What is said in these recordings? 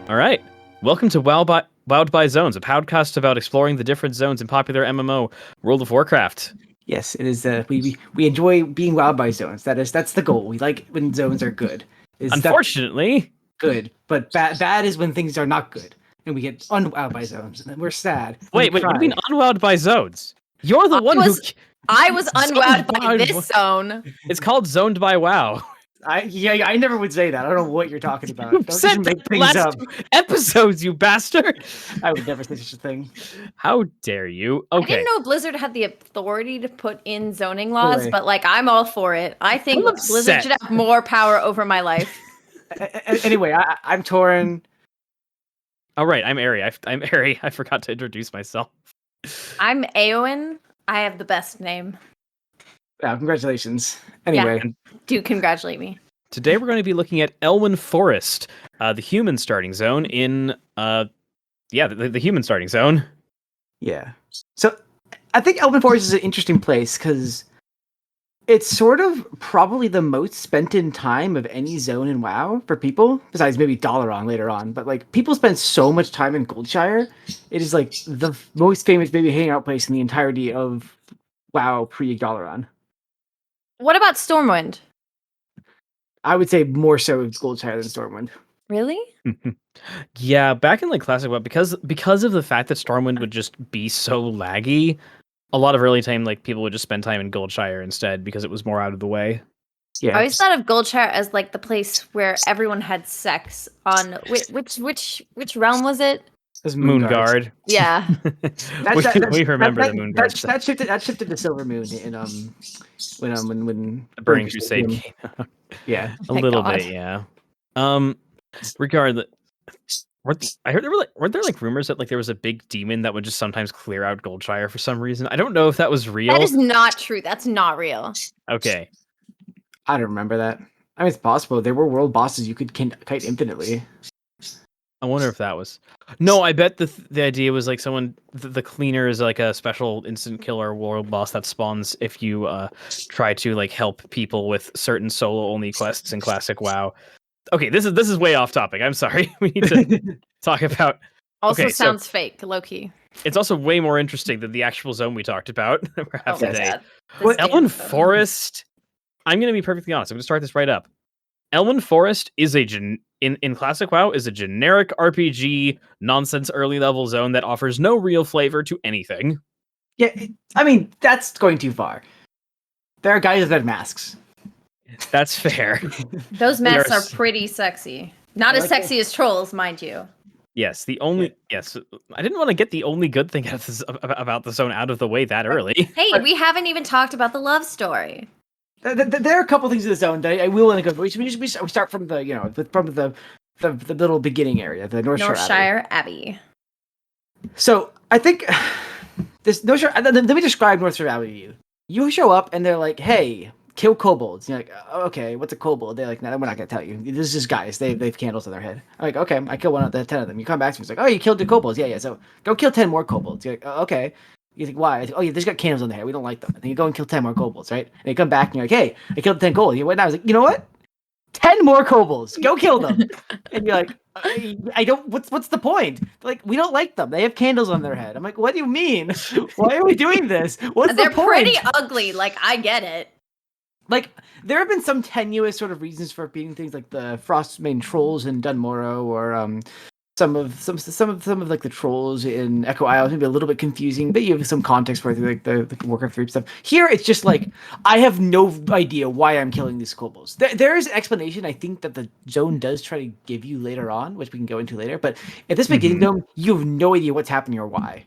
All right. Welcome to Wowed by Zones, a podcast about exploring the different zones in popular MMO World of Warcraft. Yes, it is. We enjoy being wowed by zones. That's the goal. We like when zones are good. Unfortunately, good, but bad is when things are not good, and we get unwowed by zones, and then we're sad. Wait, what do you mean unwowed by zones? You're the one who. I was unwowed by this zone. It's called Zoned by WoW. I never would say that. I don't know what you're talking about. Don't Said just make things up. Episodes, you bastard! I would never say such a thing. How dare you? Okay. I didn't know Blizzard had the authority to put in zoning laws, but I'm all for it. I think Blizzard should have more power over my life. Anyway, I'm Torin. All right, I'm Ari. I'm Ari. I forgot to introduce myself. I'm Eowyn. I have the best name. Yeah, congratulations. Anyway. Yeah, do congratulate me. Today we're going to be looking at Elwynn Forest, the human starting zone in, the human starting zone. Yeah. So I think Elwynn Forest is an interesting place because it's sort of probably the most spent in time of any zone in WoW for people, besides maybe Dalaran later on. But like people spend so much time in Goldshire. It is like the most famous maybe hangout place in the entirety of WoW pre-Dalaran. What about Stormwind? I would say more so Goldshire than Stormwind. Really? Yeah, back in like classic WoW, because of the fact that Stormwind would just be so laggy, a lot of early time like people would just spend time in Goldshire instead because it was more out of the way. Yeah. I always thought of Goldshire as like the place where everyone had sex on which realm was it? Moonguard. Yeah. we remember the Moonguard. That shifted to Silver Moon in when the Burning Crusade came out. Yeah. A little bit, yeah. Regardless, I heard weren't there like rumors that like there was a big demon that would just sometimes clear out Goldshire for some reason? I don't know if that was real. That is not true. That's not real. Okay. I don't remember that. I mean, it's possible. There were world bosses you could kite infinitely. I wonder if that was. No, I bet the idea was like the cleaner is like a special instant killer world boss that spawns if you try to like help people with certain solo only quests in classic WoW. Okay, this is way off topic. I'm sorry. We need to talk about. Also sounds fake, low key. It's also way more interesting than the actual zone we talked about today. Elwynn Forest. I'm going to be perfectly honest. I'm going to start this right up. Elwynn Forest is in classic WoW is a generic RPG nonsense early level zone that offers no real flavor to anything. Yeah, I mean that's going too far. There are guys that have masks. That's fair. Those masks are pretty sexy. Not as sexy as trolls, mind you. Yes, I didn't want to get the only good thing about the zone out of the way that early. Hey, we haven't even talked about the love story. There are a couple things in the zone that I will want to go. We start from the little beginning area, the Northshire Abbey. So I think this Northshire. Let me describe Northshire Abbey to you. You show up and they're like, "Hey, kill kobolds." You're like, oh, "Okay, what's a kobold?" They're like, "No, we're not gonna tell you. This is just guys. They have candles on their head." I'm like, "Okay, I kill 1 out of 10 of them." You come back to me, it's like, "Oh, you killed 2 kobolds." Yeah. So go kill 10 more kobolds. You're like, oh, "Okay." You think, why? Oh, yeah, they just got candles on their head. We don't like them. And then you go and kill 10 more kobolds, right? And you come back and you're like, "Hey, I killed 10 kobolds." You went, I was like, "You know what? 10 more kobolds. Go kill them." And you're like, I don't. What's the point? Like, we don't like them. They have candles on their head. I'm like, what do you mean? Why are we doing this? What's the point? They're pretty ugly. Like, I get it. Like, there have been some tenuous sort of reasons for beating things like the Frostmane trolls in Dunmorrow, or some of like the trolls in Echo Isle. Maybe a little bit confusing, but you have some context for like the Warcraft 3 stuff. Here, it's just like I have no idea why I'm killing these kobolds. There is an explanation I think that the zone does try to give you later on, which we can go into later. But at this beginning zone, you have no idea what's happening or why.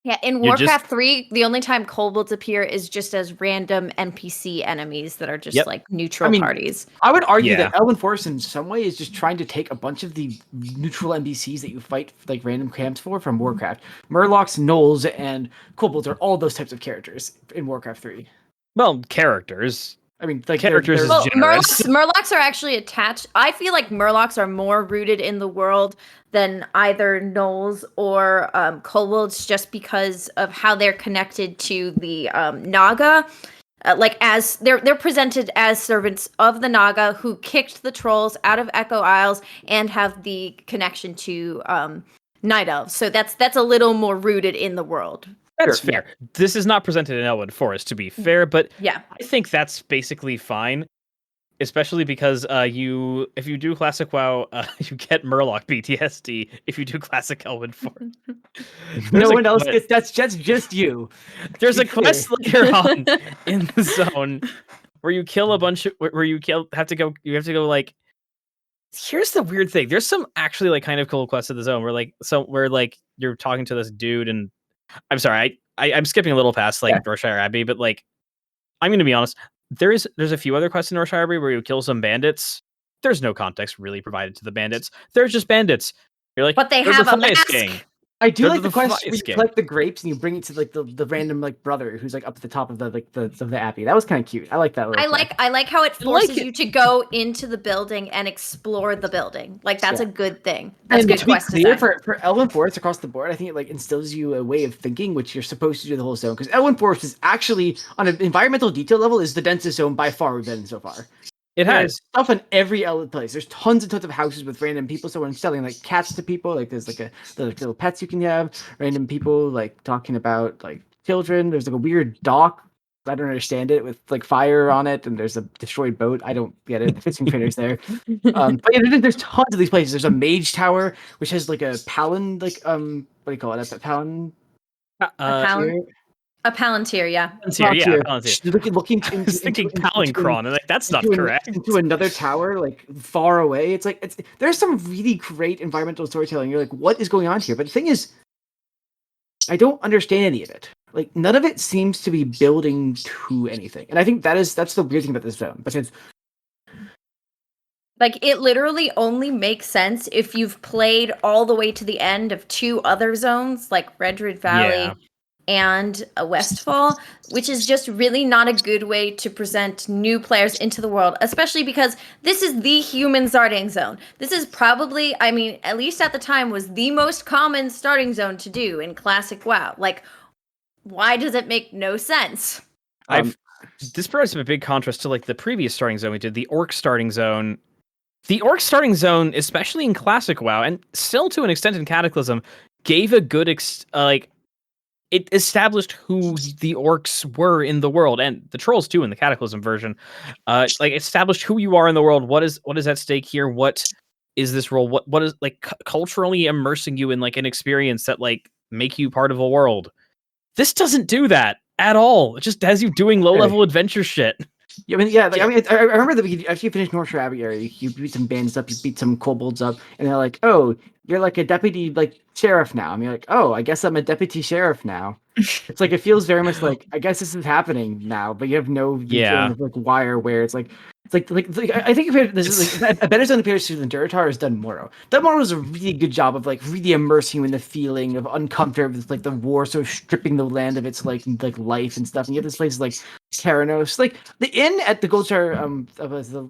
Yeah, in Warcraft 3, the only time kobolds appear is just as random NPC enemies that are just like neutral parties. I would argue that Elwynn Forest in some way is just trying to take a bunch of the neutral NPCs that you fight like random camps for from Warcraft. Murlocs, gnolls, and kobolds are all those types of characters in Warcraft 3. Well, characters. I mean, like characters is generous. Murlocs are actually attached. I feel like Murlocs are more rooted in the world than either gnolls or kobolds, just because of how they're connected to the Naga. like as they're presented as servants of the Naga who kicked the trolls out of Echo Isles and have the connection to Night Elves. So that's a little more rooted in the world. That's fair. Yeah. This is not presented in Elwynn Forest, to be fair, but yeah, I think that's basically fine. Especially because if you do classic WoW, you get Murloc PTSD if you do classic Elwynn Forest. No one else gets. That's just you. There's a quest later on in the zone where you kill a bunch of you have to go like. Here's the weird thing. There's some actually like kind of cool quests in the zone where you're talking to this dude, and I'm sorry, I'm skipping a little past Northshire Abbey, but like I'm gonna be honest. There's a few other quests in Northshire Abbey where you kill some bandits. There's no context really provided to the bandits. They're just bandits. You're like, but they have a mask. Gang. I do like the quest where you collect the grapes and you bring it to like the random like brother who's like up at the top of the abbey. That was kind of cute. I like that. I like how it forces you to go into the building and explore the building. Like that's a good thing. That's good quest design. For Elwynn Forest across the board, I think it like instills you a way of thinking which you're supposed to do the whole zone, because Elwynn Forest is actually on an environmental detail level is the densest zone by far we've been so far. There's stuff in every place. There's tons and tons of houses with random people. So when selling like cats to people, like there's like little pets you can have. Random people like talking about like children. There's like a weird dock. I don't understand it with like fire on it, and there's a destroyed boat. I don't get it. Fishing critters there. But yeah, there's tons of these places. There's a mage tower which has like a palin what do you call it? That's a palin. A Palantir, yeah. Palantir. Looking I was thinking Palincron, and like that's not correct. Into another tower, like far away. It's like there's some really great environmental storytelling. You're like, what is going on here? But the thing is, I don't understand any of it. Like none of it seems to be building to anything, and I think that's the weird thing about this zone. Because like it literally only makes sense if you've played all the way to the end of two other zones, like Redwood Valley. And a Westfall, which is just really not a good way to present new players into the world, especially because this is the human starting zone. This is probably, I mean, at least at the time, was the most common starting zone to do in classic WoW. Like, why does it make no sense? This provides a big contrast to like the previous starting zone we did, the Orc starting zone. The Orc starting zone, especially in classic WoW, and still to an extent in Cataclysm, gave a good it established who the orcs were in the world, and the trolls too in the Cataclysm version. Like established who you are in the world. What is at stake here? What is this role? What is like culturally immersing you in like an experience that like make you part of a world? This doesn't do that at all. It just has you doing low level adventure shit. Yeah, I remember that after you finished Northshire Abbey area, you beat some bandits up, you beat some kobolds up, and they're like, "Oh, you're like a deputy like sheriff now." And you're like, "Oh, I guess I'm a deputy sheriff now." It's like it feels very much like I guess this is happening now, but you have no feeling of like why or where. It's like I think this is like a better zone appears to than Durotar is Dunmorrow. Dunmorrow does a really good job of like really immersing you in the feeling of uncomfortable with like the war, so stripping the land of its like life and stuff. And you have this place like Terranos, like the inn at the Goldshire.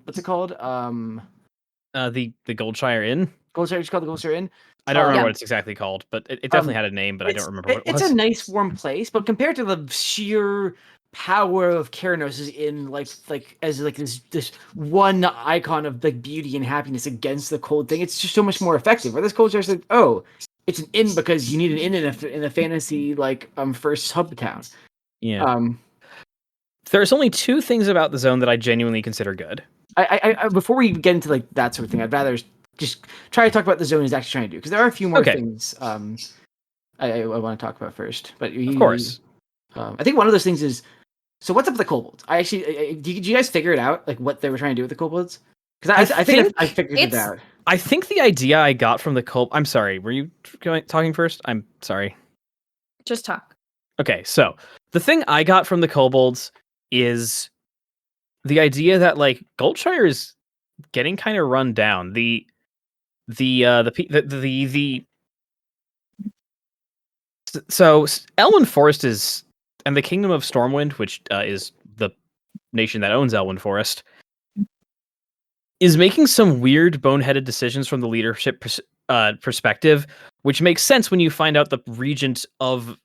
What's it called? The Goldshire Inn. Goldshire, it's called the Goldshire Inn. I don't remember what it's exactly called, but it definitely had a name, but I don't remember what it was. It's a nice, warm place, but compared to the sheer power of Keranos in like as like this one icon of like beauty and happiness against the cold thing, it's just so much more effective. Where this culture is like, oh, it's an inn because you need an inn in a fantasy like first hub town. Yeah. There's only two things about the zone that I genuinely consider good. I before we get into like that sort of thing, I'd rather just try to talk about the zone is actually trying to do, because there are a few more things I want to talk about first. But of course, I think one of those things is, so what's up with the kobolds? Did you guys figure it out, like what they were trying to do with the kobolds? Because I think I figured it out. I think the idea I got from the I'm sorry, were you talking first? I'm sorry. Just talk. Okay, so the thing I got from the kobolds is the idea that like Goldshire is getting kind of run down. So Elwynn Forest is, and the Kingdom of Stormwind, which is the nation that owns Elwynn Forest, is making some weird boneheaded decisions from the leadership perspective, which makes sense when you find out the regent of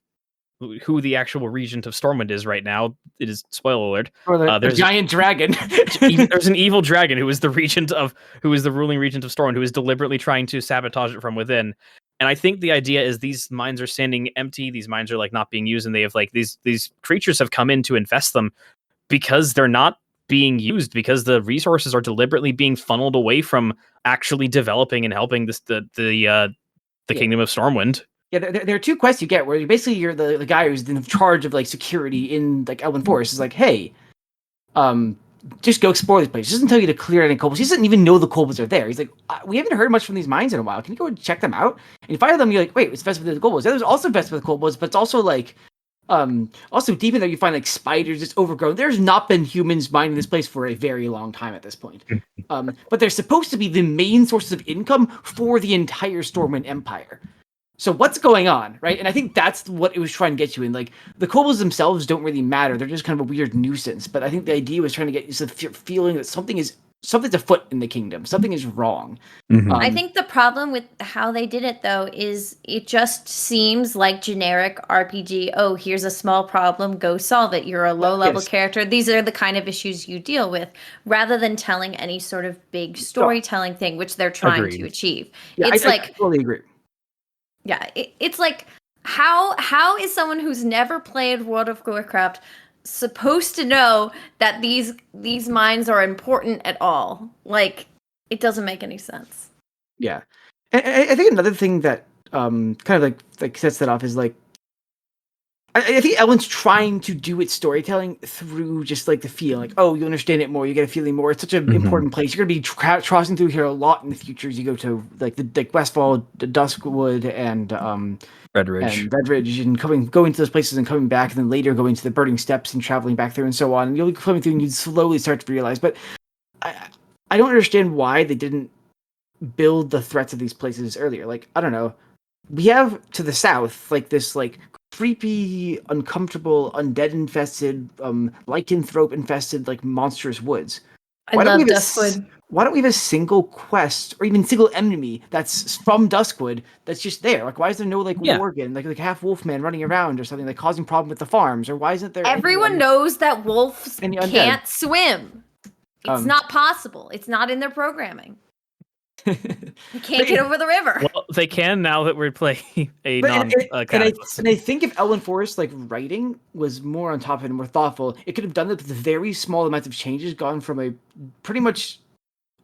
who the actual regent of Stormwind is right now. It is, spoiler alert. Or the There's giant dragon. there's an evil dragon who is the ruling regent of Stormwind, who is deliberately trying to sabotage it from within. And I think the idea is these mines are standing empty. These mines are like not being used, and they have like these creatures have come in to infest them because they're not being used, because the resources are deliberately being funneled away from actually developing and helping the kingdom of Stormwind. Yeah, there are 2 quests you get where you're the guy who's in charge of like security in like Elwynn Forest. Is like, hey, just go explore these places. He doesn't tell you to clear any kobolds. He doesn't even know the kobolds are there. He's like, we haven't heard much from these mines in a while. Can you go and check them out? And you find them, you're like, wait, it's infested with the kobolds. Yeah, there's also infested with kobolds, but it's also like, also deep in there you find like spiders just overgrown. There's not been humans mining this place for a very long time at this point. But they're supposed to be the main sources of income for the entire Stormwind Empire. So what's going on, right? And I think that's what it was trying to get you in. Like, the kobolds themselves don't really matter. They're just kind of a weird nuisance. But I think the idea was trying to get you the feeling that something's afoot in the kingdom. Something is wrong. Mm-hmm. I think the problem with how they did it, though, is it just seems like generic RPG. Oh, here's a small problem. Go solve it. You're a low-level character. These are the kind of issues you deal with, rather than telling any sort of big storytelling thing, which they're trying to achieve. Yeah, it's I totally agree. Yeah, it's like, how is someone who's never played World of Warcraft supposed to know that these mines are important at all? Like, it doesn't make any sense. Yeah, and I think another thing that kind of like sets that off is like, I think Elwyn's trying to do its storytelling through just like the feel, like, oh, you understand it more, you get a feeling more. It's such an important place. You're gonna be crossing through here a lot in the future as you go to like Westfall, Duskwood, and Redridge, and going to those places and coming back, and then later going to the Burning Steps and traveling back there and so on. And you'll be coming through, and you slowly start to realize. But I don't understand why they didn't build the threats of these places earlier. Like, I don't know. We have to the south like this like creepy, uncomfortable, undead infested, lycanthrope infested, like monstrous woods. I love Duskwood. Why don't we have a single quest or even single enemy that's from Duskwood that's just there? Like, why is there no like Worgen, like half wolfman running around or something, like causing problem with the farms? Or why isn't there? Everyone knows that wolves can't swim. It's not possible. It's not in their programming. You can't get over the river. Well, they can now that we're playing a Cataclysm. And I think if Elwynn Forest like writing was more on top of it and more thoughtful, it could have done it with very small amounts of changes, gone from a pretty much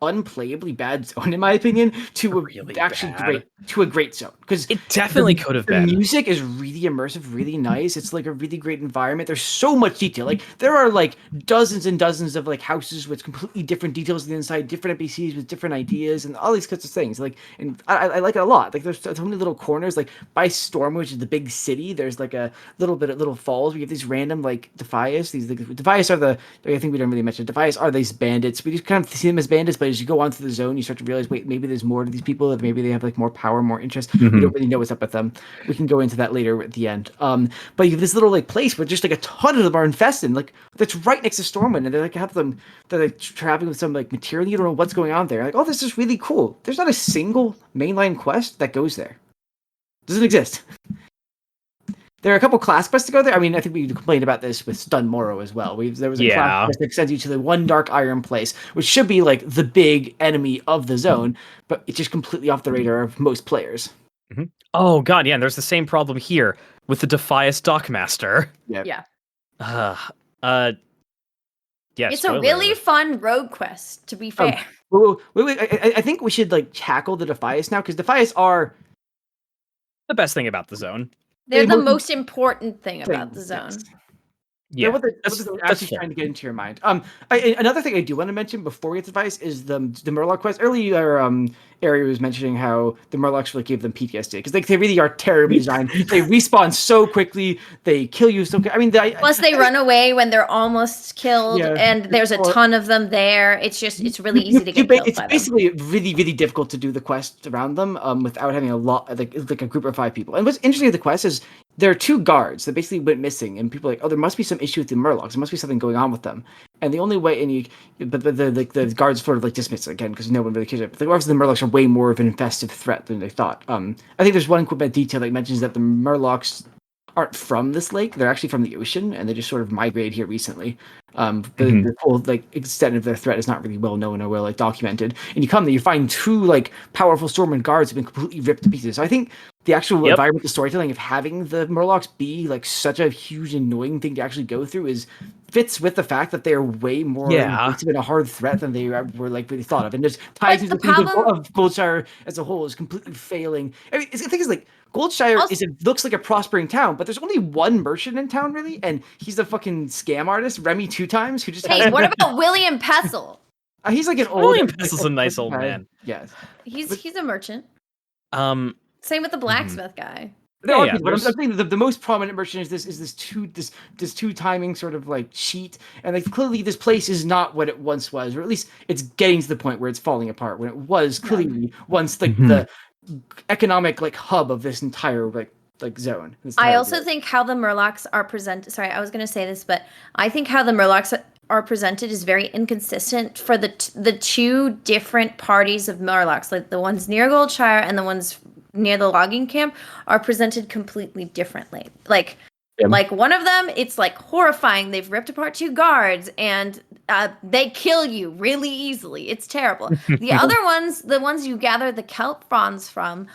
unplayably bad zone, in my opinion, to a great zone. Because it definitely could have been. The music is really immersive, really nice. It's like a really great environment. There's so much detail. Like, there are like dozens and dozens of like houses with completely different details on the inside, different NPCs with different ideas, and all these kinds of things. Like, and I like it a lot. Like, there's so many little corners. Like, by Storm, which is the big city, there's like a little bit of little falls. We have these random like Defias. Defias are I think we don't really mention Defias are these bandits. We just kind of see them as bandits, but as you go on through the zone, you start to realize, wait, maybe there's more to these people, that maybe they have like more power, more interest. We don't really know what's up with them. We can go into that later at the end. But you have this little like place where just like a ton of them are infested, like that's right next to Stormwind, and they're like traveling with some like material. You don't know what's going on there. Like, oh, this is really cool. There's not a single mainline quest that goes there. Doesn't exist. There are a couple class quests to go there. I mean, I think we complained about this with Dunmorrow as well. There was a class quest that sends you to the one Dark Iron place, which should be like the big enemy of the zone, but it's just completely off the radar of most players. Mm-hmm. Oh god, yeah, and there's the same problem here with the Defias Dockmaster. Yeah. It's a really fun rogue quest, to be fair. Wait, I think we should like tackle the Defias now, because Defias are the best thing about the zone. They're the most important thing about the zone. Yeah, what they're actually trying to get into your mind. Another thing I do want to mention before we get to Defias is the Murloc quest. Earlier, Ari was mentioning how the Murlocs really gave them PTSD, because they really are terribly designed. They respawn so quickly, they kill you so quickly. I mean, plus they run away when they're almost killed, and there's a ton of them there. It's really easy to get killed. It's basically really, really difficult to do the quest around them without having a lot, like a group of 5 people. And what's interesting with the quest is there are 2 guards that basically went missing, and people are like, oh, there must be some issue with the Murlocs. There must be something going on with them. And the only way, but the guards sort of like dismiss it again because no one really cares. But obviously the Murlocs are way more of an infestive threat than they thought. I think there's one quick bit of detail that mentions that the Murlocs aren't from this lake. They're actually from the ocean, and they just sort of migrated here recently. The whole like extent of their threat is not really well known or well like documented. And you come there, you find two like powerful Stormwind guards have been completely ripped to pieces. So I think the actual environmental storytelling of having the Murlocs be like such a huge annoying thing to actually go through is fits with the fact that they are way more invasive and a hard threat than they were like really thought of, and just ties into the theme of Goldshire as a whole is completely failing. I mean, the thing is like Goldshire looks like a prospering town, but there's only one merchant in town really, and he's a fucking scam artist, Remy 2 times, who just. Hey, what about William Pestle? He's like an old. William Pestle's a nice old man. Yes, he's a merchant. Same with the blacksmith guy. But I'm saying the most prominent merchant is this two timing sort of like cheat, and like clearly this place is not what it once was, or at least it's getting to the point where it's falling apart. When it was clearly once like the economic like hub of this entire like zone. I also think how the Murlocs are presented. Sorry, I was going to say this, but I think how the Murlocs are presented is very inconsistent for the two different parties of Murlocs, like the ones near Goldshire and the ones near the logging camp are presented completely differently. Like one of them, it's like horrifying. They've ripped apart 2 guards and they kill you really easily. It's terrible. The other ones, the ones you gather the kelp fronds from,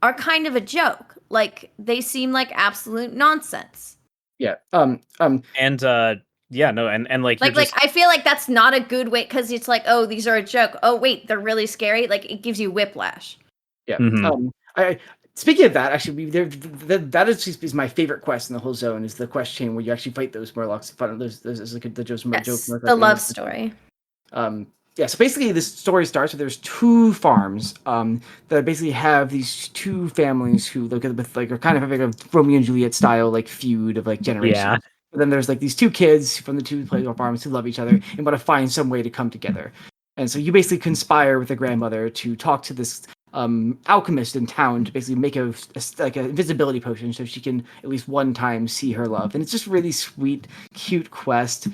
are kind of a joke. Like they seem like absolute nonsense. Yeah. And like I feel like that's not a good way, because it's like, oh, these are a joke. Oh wait, they're really scary. Like it gives you whiplash. Yeah. Speaking of that, actually, that is my favorite quest in the whole zone. Is the quest chain where you actually fight those Murlocs. Those like the joke. The love story. So basically, this story starts with there's 2 farms that basically have these 2 families who look at with like are kind of having a Romeo and Juliet style like feud of like generations. Yeah. But then there's like these 2 kids from the 2 playable farms who love each other and want to find some way to come together. And so you basically conspire with the grandmother to talk to this alchemist in town to basically make a invisibility potion so she can at least one time see her love. And it's just really sweet, cute quest.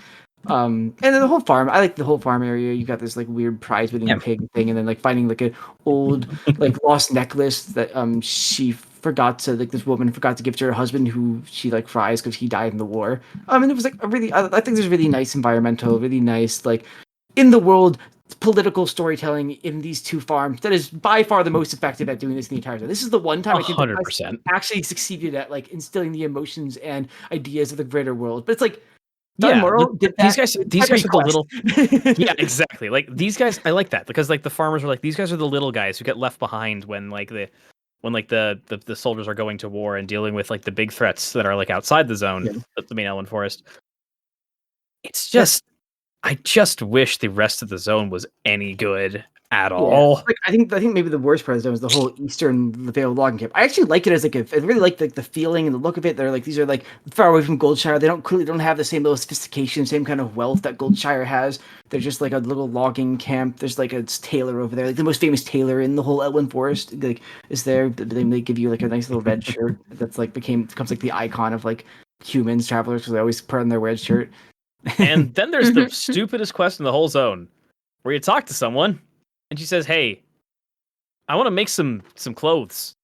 And then the whole farm, I like the whole farm area. You got this like weird prize winning pig thing, and then like finding like an old like lost necklace that she forgot to this woman forgot to give to her husband, who she like fries because he died in the war. And it was like a really, I think there's really nice environmental, really nice like in the world political storytelling in these 2 farms that is by far the most effective at doing this in the entire time. This is the one time 100% actually succeeded at like instilling the emotions and ideas of the greater world. But it's like these guys are the little yeah, exactly. Like these guys, I like that because like the farmers are like, these guys are the little guys who get left behind when the soldiers are going to war and dealing with like the big threats that are like outside the zone, the main Elwynn Forest. It's just I just wish the rest of the zone was any good at all. Like I think maybe the worst part of the zone is the whole eastern Vale logging camp. I actually like it as like I really like the feeling and the look of it. They're like these are like far away from Goldshire. They don't have the same little sophistication, same kind of wealth that Goldshire has. They're just like a little logging camp. There's like a tailor over there, like the most famous tailor in the whole Elwynn Forest. Like is there? They give you like a nice little red shirt that's like becomes like the icon of like humans travelers because they always put on their red shirt. And then there's the stupidest quest in the whole zone, where you talk to someone, and she says, "Hey, I want to make some clothes.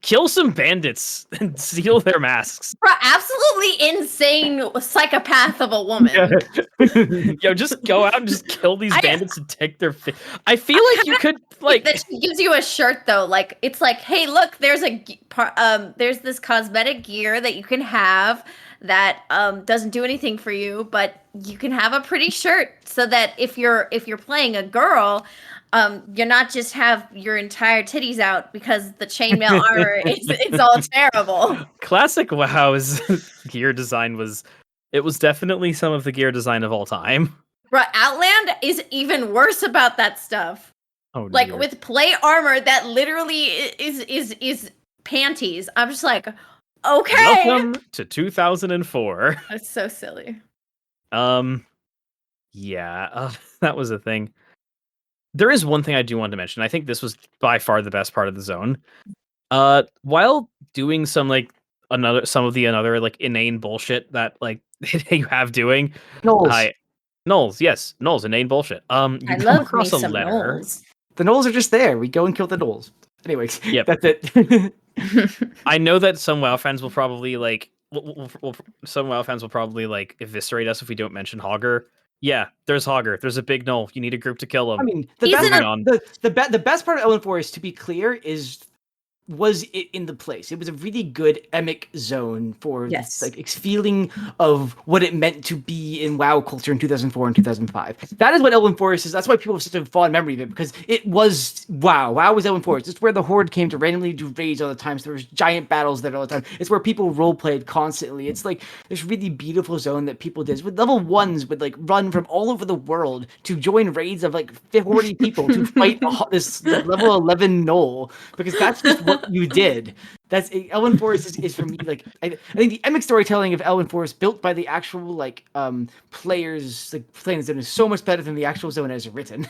Kill some bandits and steal their masks." Bro, absolutely insane psychopath of a woman. Yo, just go out and just kill these bandits and take their. I feel like you could like. That she gives you a shirt though, like it's like, hey, look, there's this cosmetic gear that you can have that doesn't do anything for you, but you can have a pretty shirt so that if you're playing a girl, you're not just have your entire titties out because the chainmail armor it's all terrible. Classic WoW's gear design was definitely some of the gear design of all time. Right, Outland is even worse about that stuff. Oh, like dear. with plate armor that literally is panties. I'm just like, okay. Welcome to 2004. That's so silly. Yeah, that was a thing. There is one thing I do want to mention. I think this was by far the best part of the zone. While doing some like some of the like inane bullshit that like you have doing. Gnolls, yes, Gnolls, inane bullshit. You come across a letter. Gnolls. The Gnolls are just there. We go and kill the Gnolls. Anyways, yep. That's it. I know that some WoW fans will probably like some WoW fans will probably like eviscerate us if we don't mention Hogger. Yeah, there's Hogger. There's a big gnoll. You need a group to kill him. I mean, the He's best in part, on. the best part of Elwynn Forest, to be clear, was it in the place. It was a really good emic zone for Yes. like feeling of what it meant to be in WoW culture in 2004 and 2005. That is what Elwynn Forest is. That's why people have such a fond memory of it, because it was WoW. WoW was Elwynn Forest. It's where the Horde came to randomly do raids all the time. So there was giant battles there all the time. It's where people role played constantly. It's like this really beautiful zone that people did. With level 1s would like run from all over the world to join raids of like 40 people to fight this level 11 gnoll, because that's just what you did. That's Elwynn Forest is for me like I think the emic storytelling of Elwynn Forest built by the actual like players like playing the zone is so much better than the actual zone as written.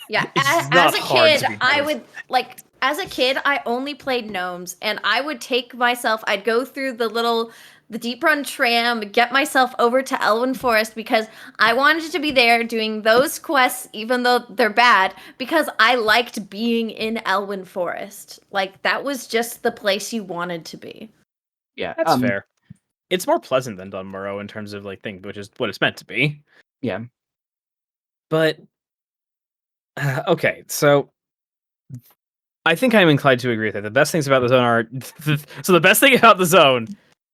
Yeah, It's as not a hard kid, to be I both. would like. As a kid, I only played gnomes, and I would take myself. I'd go through the deep run tram, get myself over to Elwynn Forest because I wanted to be there doing those quests, even though they're bad, because I liked being in Elwynn Forest. Like that was just the place you wanted to be. Yeah, That's fair. It's more pleasant than Dunmurrow in terms of like thing, which is what it's meant to be. Yeah. But okay, so I think I'm inclined to agree with that. The best things about the zone are so the best thing about the zone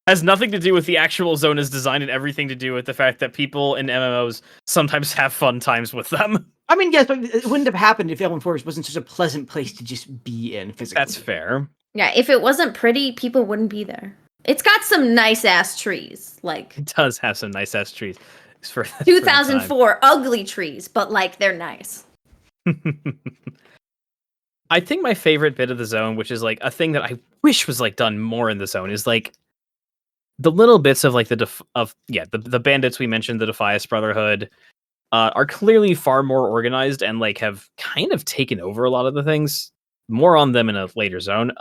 has nothing to do with the actual zone as designed and everything to do with the fact that people in MMOs sometimes have fun times with them. I mean, yes, but it wouldn't have happened if Elwynn Forest wasn't such a pleasant place to just be in physically. That's fair. Yeah, if it wasn't pretty, people wouldn't be there. It's got some nice ass trees, like It does have some nice ass trees. For 2004 ugly trees, but like they're nice. I think my favorite bit of the zone, which is like a thing that I wish was like done more in the zone, is like the little bits of like the bandits we mentioned, the Defias Brotherhood, are clearly far more organized and like have kind of taken over a lot of the things. More on them in a later zone.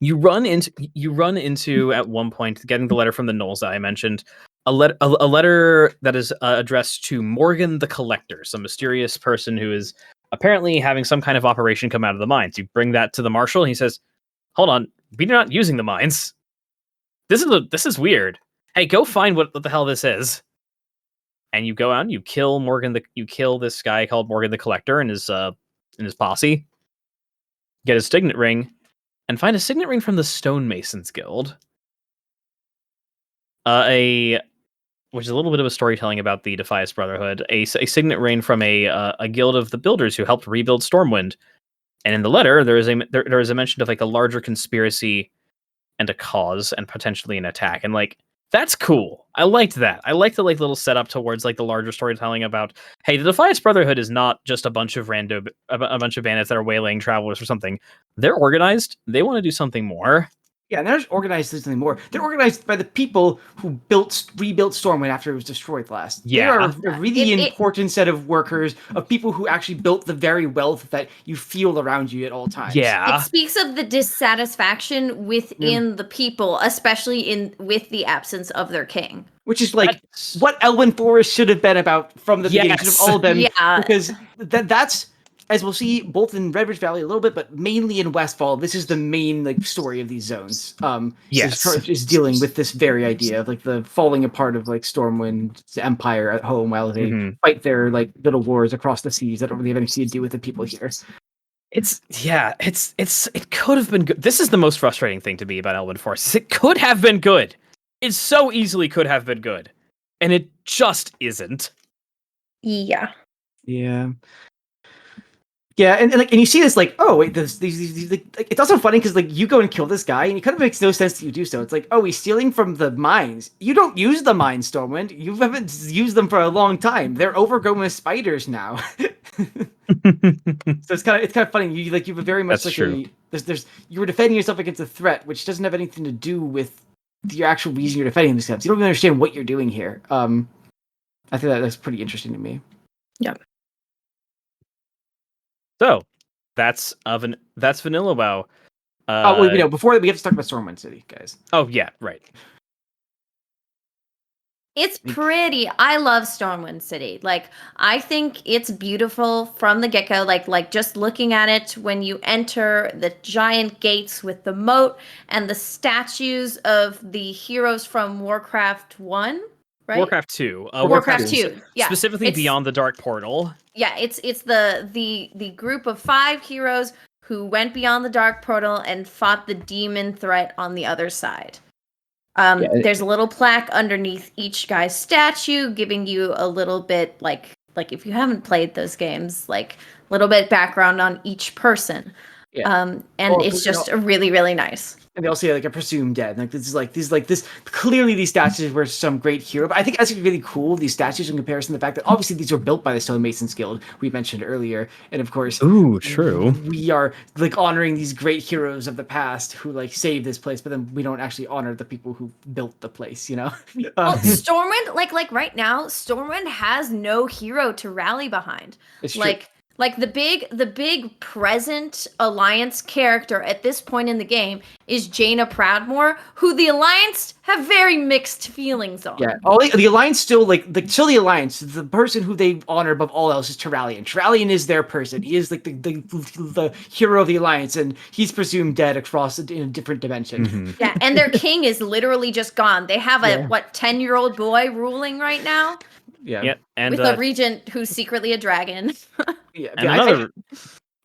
You run into at one point getting the letter from the Knolls that I mentioned, a letter that is addressed to Morgan the Collector, some mysterious person who is apparently having some kind of operation come out of the mines. You bring that to the marshal, and he says, "Hold on, we're not using the mines. This is weird. Hey, go find what the hell this is." And you go out and you kill this guy called Morgan the Collector and his posse. Get his signet ring, and find a signet ring from the Stonemasons Guild. Which is a little bit of a storytelling about the Defias Brotherhood. A signet ring from a guild of the builders who helped rebuild Stormwind. And in the letter, there is a mention of like a larger conspiracy and a cause and potentially an attack. And like that's cool. I liked that. I liked the like little setup towards like the larger storytelling about, hey, the Defias Brotherhood is not just a bunch of bandits that are waylaying travelers or something. They're organized. They want to do something more. Yeah, and they're not organized as something more. They're organized by the people who rebuilt Stormwind after it was destroyed last. Yeah. They are a really important set of workers, of people who actually built the very wealth that you feel around you at all times. Yeah. It speaks of the dissatisfaction within the people, especially with the absence of their king. Which is like what Elwynn Forest should have been about from the beginning. Should have all been, because that's, as we'll see both in Red Ridge Valley a little bit, but mainly in Westfall, this is the main like story of these zones. Is dealing with this very idea of like the falling apart of like Stormwind's empire at home while they fight their like little wars across the seas that don't really have anything to do with the people here. It could have been good. This is the most frustrating thing to me about Elwynn Forest. It could have been good. It so easily could have been good, and it just isn't. Yeah. Yeah, and you see this like, oh wait, these like, it's also funny because like you go and kill this guy and it kind of makes no sense that you do so. It's like, oh, he's stealing from the mines. You don't use the mines, Stormwind. You haven't used them for a long time. They're overgrown with spiders now. So it's kind of funny. You have a very much That's true. You were defending yourself against a threat, which doesn't have anything to do with your actual reason you're defending themselves. You don't even understand what you're doing here. I think that's pretty interesting to me. Yeah. So that's Vanilla WoW. Before that, we have to talk about Stormwind City, guys. Oh yeah, right. It's pretty. I love Stormwind City. Like, I think it's beautiful from the get-go. Like just looking at it when you enter the giant gates with the moat and the statues of the heroes from Warcraft 1, right? Warcraft 2. Warcraft 2. Yeah. Specifically Beyond the Dark Portal. Yeah, it's the group of 5 heroes who went beyond the Dark Portal and fought the demon threat on the other side. There's a little plaque underneath each guy's statue, giving you a little bit like if you haven't played those games, like a little bit background on each person. Yeah. It's just really, really nice. And they also say like a presumed dead. Like this clearly these statues were some great hero. But I think that's really cool, these statues in comparison to the fact that obviously these were built by the Stonemasons Guild we mentioned earlier. And of course true. We are like honoring these great heroes of the past who like saved this place, but then we don't actually honor the people who built the place, you know? Well, Stormwind, like right now, Stormwind has no hero to rally behind. It's true. Like the big present Alliance character at this point in the game is Jaina Proudmoore, who the Alliance have very mixed feelings on. Yeah, the Alliance still the Alliance. The person who they honor above all else is Turallion. Turallion is their person. He is like the hero of the Alliance, and he's presumed dead across in a different dimension. Mm-hmm. Yeah, and their king is literally just gone. They have a 10-year-old boy ruling right now. Yeah, and with a regent who's secretly a dragon.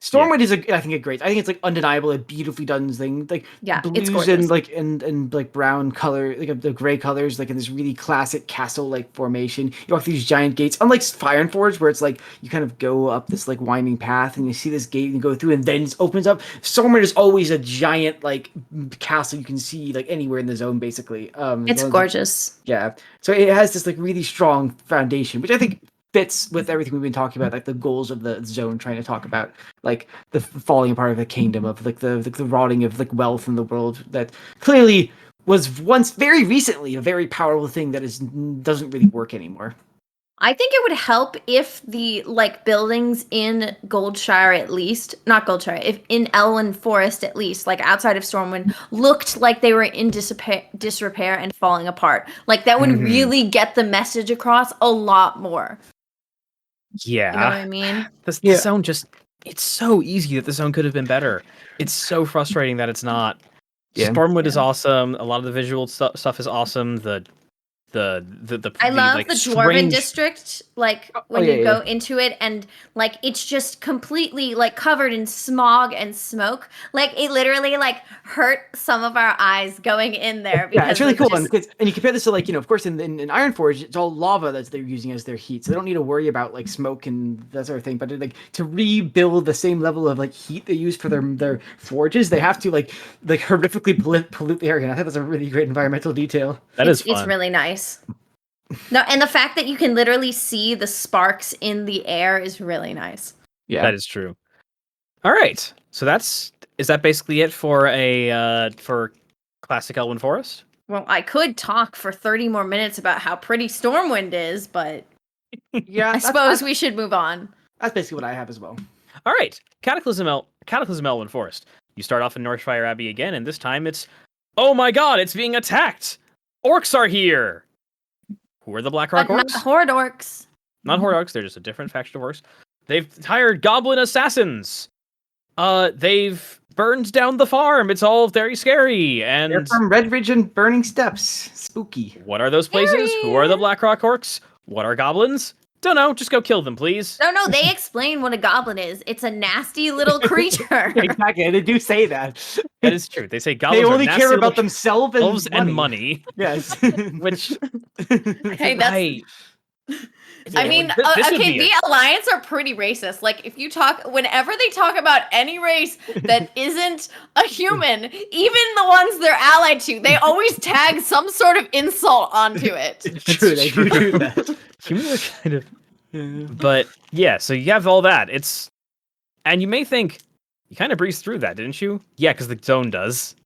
Stormwind is I think it's like undeniable, a beautifully done thing. Like blues and like brown color, like the gray colors, like in this really classic castle like formation. You walk through these giant gates, unlike Ironforge, where it's like you kind of go up this like winding path and you see this gate and you go through and then it opens up. Stormwind is always a giant like castle you can see like anywhere in the zone basically. It's gorgeous. Yeah, so it has this like really strong foundation, which I think fits with everything we've been talking about, like the goals of the zone, trying to talk about like the falling apart of the kingdom, of like the rotting of like wealth in the world that clearly was once very recently a very powerful thing that doesn't really work anymore. I think it would help if the like buildings in Goldshire if in Elwynn Forest at least, like outside of Stormwind, looked like they were in disrepair and falling apart. Like that would really get the message across a lot more. Yeah. You know what I mean? The zone it's so easy that the zone could have been better. It's so frustrating that it's not. Yeah. Stormwind is awesome. A lot of the visual stuff is awesome. I love the Dwarven district, like when you go into it and like it's just completely like covered in smog and smoke. Like it literally like hurt some of our eyes going in there. Because it's really cool. And you compare this to like, of course in Ironforge, it's all lava that they're using as their heat. So they don't need to worry about like smoke and that sort of thing. But like to rebuild the same level of like heat they use for their forges, they have to like horrifically pollute the area. And I think that's a really great environmental detail. It's really nice. No, and the fact that you can literally see the sparks in the air is really nice. Yeah, that is true. All right, so is that basically it for for classic Elwynn Forest? Well, I could talk for 30 more minutes about how pretty Stormwind is, but I suppose we should move on. That's basically what I have as well. All right, Cataclysm Elwynn Forest. You start off in Northfire Abbey again, and this time it's, oh my god, it's being attacked! Orcs are here! Who are the Blackrock Orcs? Not Horde Orcs. Not Horde Orcs, they're just a different faction of orcs. They've hired goblin assassins! They've burned down the farm, it's all very scary, and... They're from Redridge and Burning Steps. Spooky. What are those places? Who are the Blackrock Orcs? What are goblins? Don't know, just go kill them, please. No, they explain what a goblin is. It's a nasty little creature. Exactly, they do say that. That is true. They say goblins they only are care about themselves and money. Yes. Which, hey, that's... I mean, the Alliance are pretty racist. Like, whenever they talk about any race that isn't a human, even the ones they're allied to, they always tag some sort of insult onto it. It's true, they do that. Humans are kind of... But, yeah, so you have all that. And you may think, you kind of breezed through that, didn't you? Yeah, because the zone does.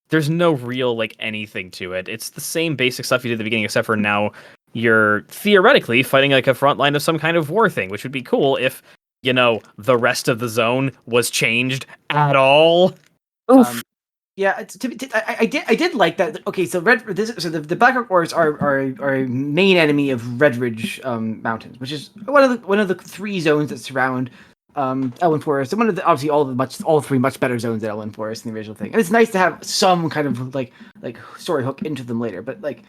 There's no real, anything to it. It's the same basic stuff you did at the beginning, except for now you're theoretically fighting a front line of some kind of war thing, which would be cool if, the rest of the zone was changed at all. Oof. Yeah, I did like that. Okay, so the Blackrock Ores are a main enemy of Redridge Mountains, which is one of the 3 zones that surround Elwynn Forest, and one of the obviously all 3 much better zones than Elwynn Forest in the original thing. And it's nice to have some kind of like story hook into them later, but like,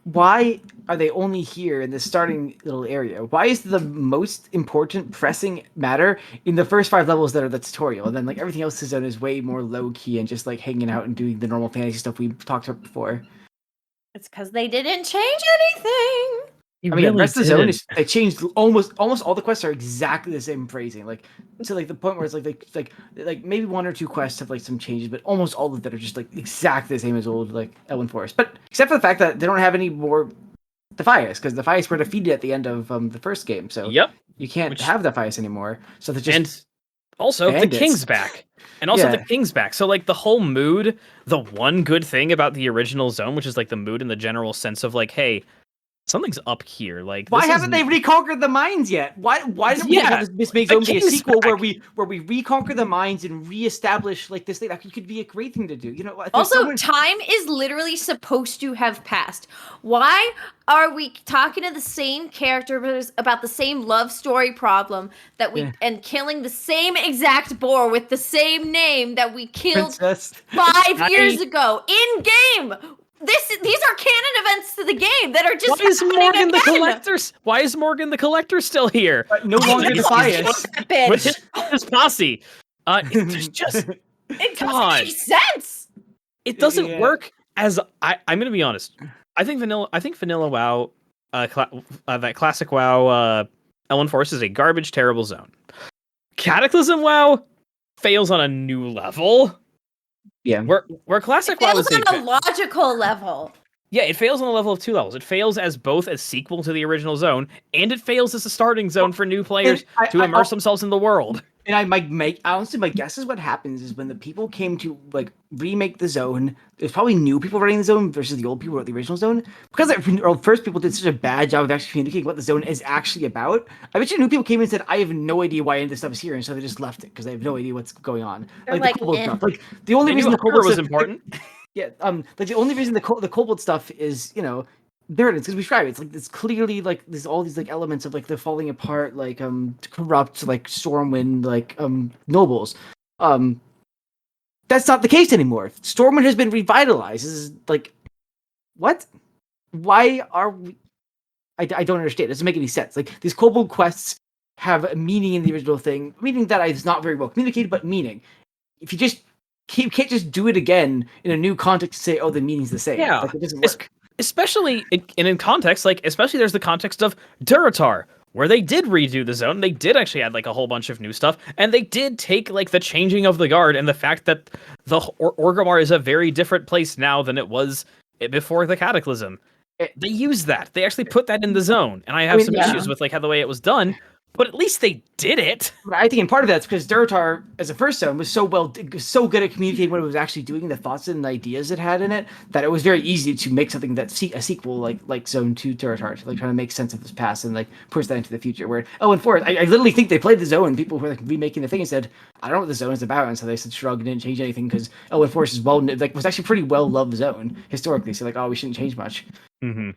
why are they only here in the starting little area? Why is the most important pressing matter in the first 5 levels that are the tutorial, and then like everything else is done is way more low key and just like hanging out and doing the normal fantasy stuff we've talked about before? It's because they didn't change anything. I mean, the rest of the zone is they changed almost all the quests are exactly the same phrasing, like to like the point where it's like maybe 1 or 2 quests have like some changes, but almost all of them are just like exactly the same as old like Elwynn Forest. But except for the fact that they don't have any more Defias, because Defias were defeated at the end of the first game, so you can't have Defias anymore. So they're just and also bandits. the King's back. And also the King's back. So like the whole mood, the one good thing about the original zone, which is like the mood and the general sense of like, hey, something's up here. Like, why haven't they reconquered the mines yet? Why don't we have this big zone be a sequel where we reconquer the mines and reestablish like this thing? That could be a great thing to do. You know. Also, time is literally supposed to have passed. Why are we talking to the same characters about the same love story problem that we and killing the same exact boar with the same name that we killed 5 years ago in game? These are canon events to the game that are just Why is Morgan the Collector? Why is Morgan the Collector still here? No longer Defias. With his posse. It doesn't make sense. It doesn't work as I'm gonna be honest. I think Vanilla WoW, that classic WoW, Elwynn Forest is a garbage, terrible zone. Cataclysm WoW fails on a new level. Yeah, where classic WoW is on a logical level. Yeah, it fails on a level of 2 levels. It fails as both a sequel to the original zone, and it fails as a starting zone for new players to immerse themselves in the world. And honestly, my guess is what happens is when the people came to like remake the zone, there's probably new people running the zone versus the old people who wrote the original zone. Because the first people did such a bad job of actually communicating what the zone is actually about. I bet you new people came in and said, I have no idea why any of this stuff is here, and so they just left it because they have no idea what's going on. Like the kobold stuff. Like the only reason the kobold was important. Yeah, like the only reason the kobold stuff is, you know, there it is, because we describe it. It's like it's clearly like there's all these like elements of like the falling apart, like corrupt, like Stormwind, like nobles. That's not the case anymore. Stormwind has been revitalized. This is like, what? Why are we? I don't understand. It doesn't make any sense. Like these kobold quests have a meaning in the original thing, meaning that is not very well communicated, but meaning. If you can't just do it again in a new context and say, oh, the meaning's the same. Yeah, like, it doesn't work. Especially in context, like especially there's the context of Durotar, where they did redo the zone. They did actually add like a whole bunch of new stuff, and they did take like the changing of the guard and the fact that the Orgrimmar is a very different place now than it was before the Cataclysm. They used that. They actually put that in the zone, and I have some issues with like how the way it was done. But at least they did it. I think, and part of that's because Durotar, as a first zone, was so good at communicating what it was actually doing, the thoughts and ideas it had in it, that it was very easy to make something that's a sequel like Zone 2 Durotar, like trying to make sense of this past and like push that into the future. Where Elwynn Forest, I literally think they played the zone. People were like remaking the thing and said, "I don't know what the zone is about," and so they said shrugged and didn't change anything because Elwynn Forest is was actually pretty well loved zone historically. So like, oh, we shouldn't change much. Mm-hmm.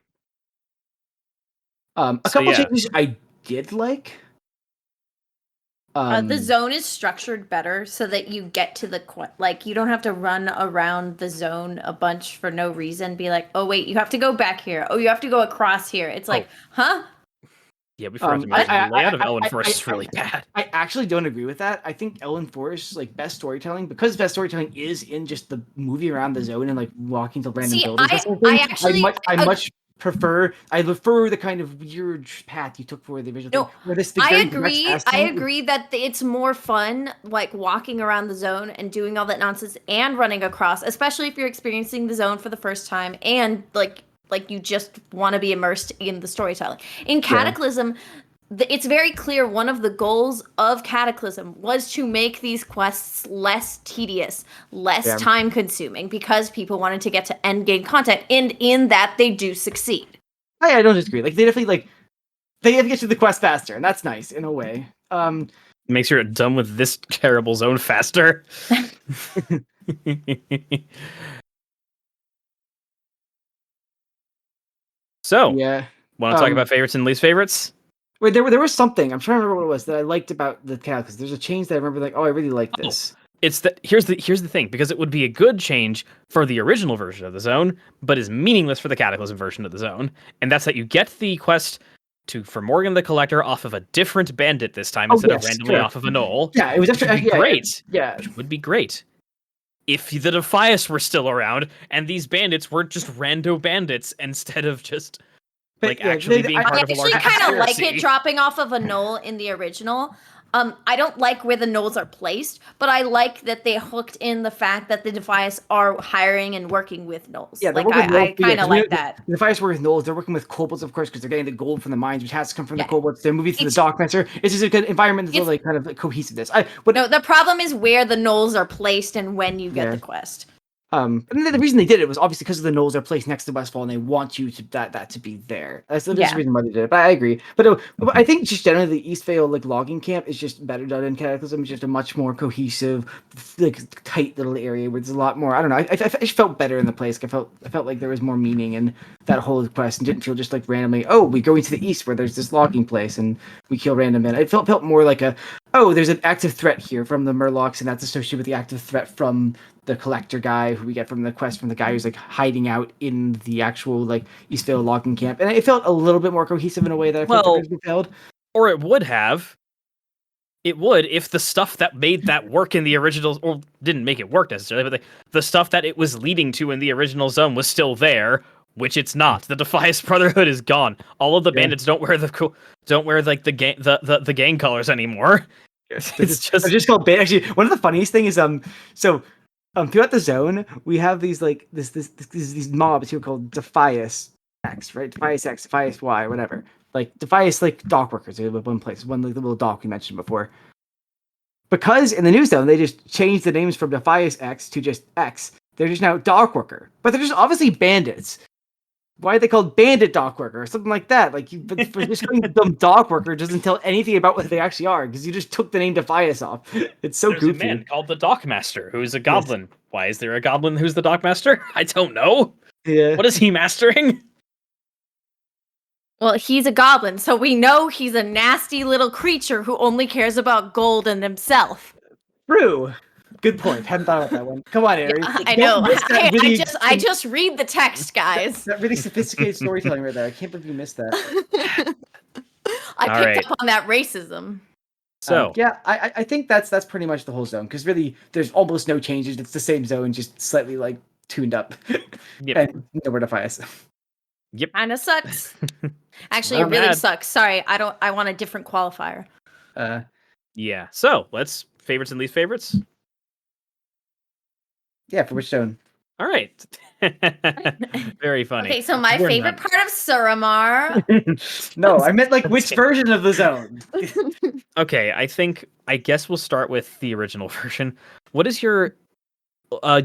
A couple changes I did like. The zone is structured better so that you get to the like you don't have to run around the zone a bunch for no reason. Be like, oh wait, you have to go back here. Oh, you have to go across here. It's like, huh? Yeah, we forgot to mention the layout of Elwynn Forest is really bad. I actually don't agree with that. I think Elwynn Forest's like best storytelling, because best storytelling is in just the moving around the zone and like walking to random buildings. I prefer the kind of weird path you took for the original thing. I agree that it's more fun like walking around the zone and doing all that nonsense and running across, especially if you're experiencing the zone for the first time and like you just want to be immersed in the storytelling. In Cataclysm, it's very clear one of the goals of Cataclysm was to make these quests less tedious, less time-consuming, because people wanted to get to end-game content, and in that, they do succeed. I don't disagree. Like, they definitely, they have to get to the quest faster, and that's nice, in a way. Makes you done with this terrible zone faster. So, Yeah. want to talk about favorites and least favorites? Wait, there was something. I'm trying to remember what it was that I liked about the Cataclysm. There's a change that I remember, like, oh, I really like this. It's that here's the thing, because it would be a good change for the original version of the zone, but is meaningless for the Cataclysm version of the zone, and that's that you get the quest for Morgan the Collector off of a different bandit this time instead of randomly off of a knoll. Yeah, it was actually Which would be great. Yeah, Which would be great if the Defias were still around and these bandits were just rando bandits instead of just actually being part of a larger conspiracy. I actually kind of like conspiracy. it dropping off of a knoll in the original. I don't like where the knolls are placed, but I like that they hooked in the fact that the Defias are hiring and working with knolls. Yeah, like I kind of like that. The Defias work with knolls. They're working with kobolds, of course, because they're getting the gold from the mines, which has to come from the kobolds. They're moving to the Dockmaster. It's just a good environment that's really kind of cohesiveness. No, the problem is where the knolls are placed and when you get the quest. And the reason they did it was obviously because the knolls are placed next to Westfall, and they want you to that to be there. That's the reason why they did it. But I agree. But I think just generally the Eastvale logging camp is just better done in Cataclysm. It's just a much more cohesive, tight little area where there's a lot more. I don't know. I just felt better in the place. I felt like there was more meaning in that whole quest, and didn't feel just like randomly. Oh, we go into the east where there's this logging place, and we kill random men. It felt more like there's an active threat here from the Murlocs, and that's associated with the active threat from the collector guy who we get from the quest from the guy who's hiding out in the actual Eastvale logging camp. And it felt a little bit more cohesive in a way that I felt felt. Or it would have. It would if the stuff that made that work in the original, or didn't make it work necessarily, but the stuff that it was leading to in the original zone was still there, which it's not. The Defias Brotherhood is gone. All of the bandits don't wear the gang colors anymore. It's just called band. Actually, one of the funniest thing is throughout the zone we have these these mobs who are called Defias X, right? Defias X, Defias Y, whatever. Defias dock workers. They live in one place. One the little dock we mentioned before. Because in the new zone they just changed the names from Defias X to just X. They're just now dock worker, but they're just obviously bandits. Why are they called bandit dock worker or something like that? For just calling them dock worker doesn't tell anything about what they actually are, because you just took the name Defias off. It's so goofy. There's a man called the Dockmaster who's a goblin. Yes. Why is there a goblin who's the Dockmaster? I don't know. Yeah. What is he mastering? Well, he's a goblin, so we know he's a nasty little creature who only cares about gold and himself. True. Good point. Hadn't thought about that one. Come on, Aries. Yeah, I know. I just read the text, guys. That really sophisticated storytelling right there. I can't believe you missed that. I picked up on that racism. So I think that's pretty much the whole zone, because really there's almost no changes. It's the same zone, just slightly tuned up. Yep. And nowhere to find us. Yep. Kinda sucks. Actually, it really sucks. Sorry, I want a different qualifier. Yeah. So let's favorites and least favorites. Yeah, for which zone? All right. Very funny. Okay, so my favorite part of Suramar. No, I meant which version of the zone. Okay, I guess we'll start with the original version. What is your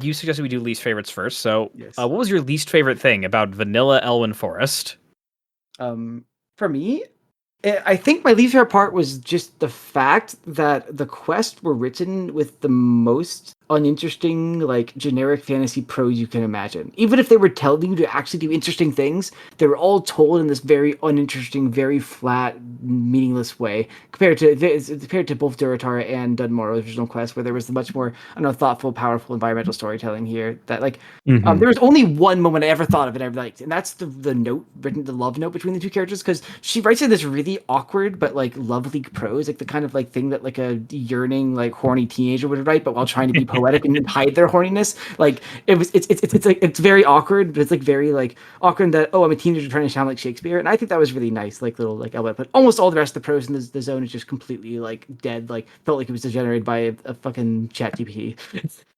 you suggested we do least favorites first. So yes. What was your least favorite thing about vanilla Elwynn Forest? For me, I think my least favorite part was just the fact that the quests were written with the most uninteresting, generic fantasy prose you can imagine. Even if they were telling you to actually do interesting things, they were all told in this very uninteresting, very flat, meaningless way compared to both Duratara and Dunmorrow's original quest, where there was much more, thoughtful, powerful environmental storytelling here. That there was only one moment I ever thought of it I liked, and that's the love note between the two characters, because she writes in this really awkward but lovely prose, the kind of thing that a yearning horny teenager would write, but while trying to be poetic and hide their horniness. It's very awkward, but it's very awkward that, oh, I'm a teenager trying to sound like Shakespeare, and I think that was really nice, little Elwynn. But almost all the rest of the prose in the zone is just completely dead. Felt like it was generated by a fucking chat GPT.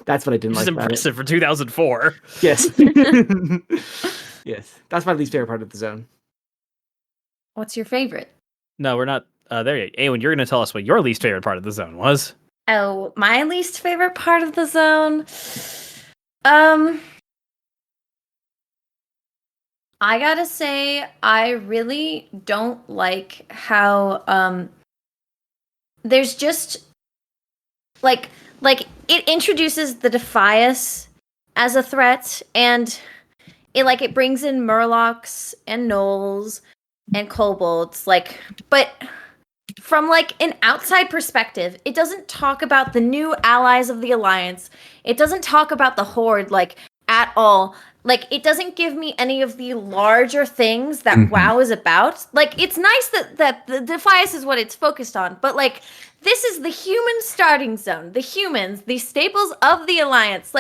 That's what I didn't like. It's impressive for 2004. Yes. Yes, that's my least favorite part of the zone. What's your favorite? No, we're not there yet. Eowyn, you're going to tell us what your least favorite part of the zone was. Oh, my least favorite part of the zone? I gotta say, I really don't like how, there's just like it introduces the Defias as a threat, and it brings in murlocs and gnolls and kobolds, but from an outside perspective, it doesn't talk about the new allies of the Alliance. It doesn't talk about the Horde at all. It doesn't give me any of the larger things that WoW is about. It's nice that the Defias is what it's focused on, but this is the human starting zone. The humans, the staples of the Alliance.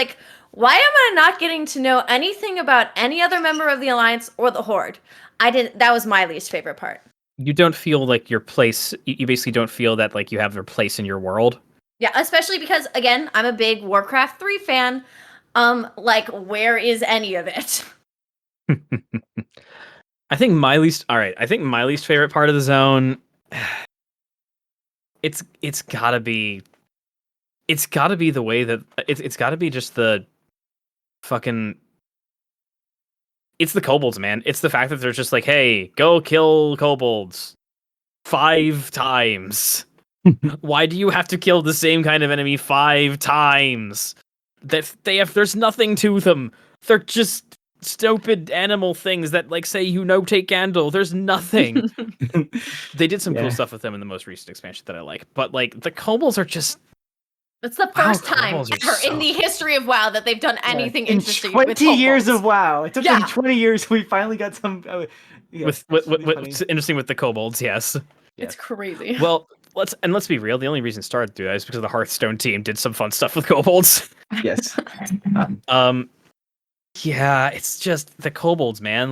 Why am I not getting to know anything about any other member of the Alliance or the Horde? That was my least favorite part. You don't feel like your place. You basically don't feel that you have your place in your world. Yeah, especially because again, I'm a big Warcraft 3 fan. Where is any of it? I think my least favorite part of the zone. It's gotta be the way that it's gotta be just the fucking. It's the kobolds, man. It's the fact that they're just hey, go kill kobolds 5 times. Why do you have to kill the same kind of enemy 5 times? There's nothing to them. They're just stupid animal things that say take candle. There's nothing. They did some cool stuff with them in the most recent expansion that I like, but the kobolds are just. It's the first time ever in the history of WoW that they've done anything interesting. In 20 years of WoW, it took them 20 years. We finally got some. What's interesting with the kobolds? Yes, it's crazy. Well, let's be real. The only reason it started to do that is because the Hearthstone team did some fun stuff with kobolds. Yes. Yeah, it's just the kobolds, man.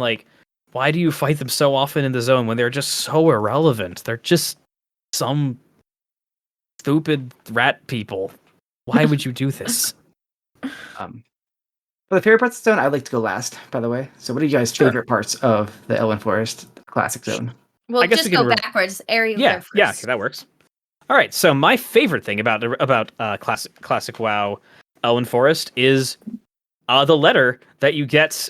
Why do you fight them so often in the zone when they're just so irrelevant? They're just some stupid rat people. Why would you do this? For the favorite parts of the zone, I'd like to go last, by the way. So what are you guys' favorite parts of the Elwynn Forest Classic Zone? Well, I guess just go backwards. Ari, yeah, that works. All right, so my favorite thing about classic WoW Elwynn Forest is the letter that you get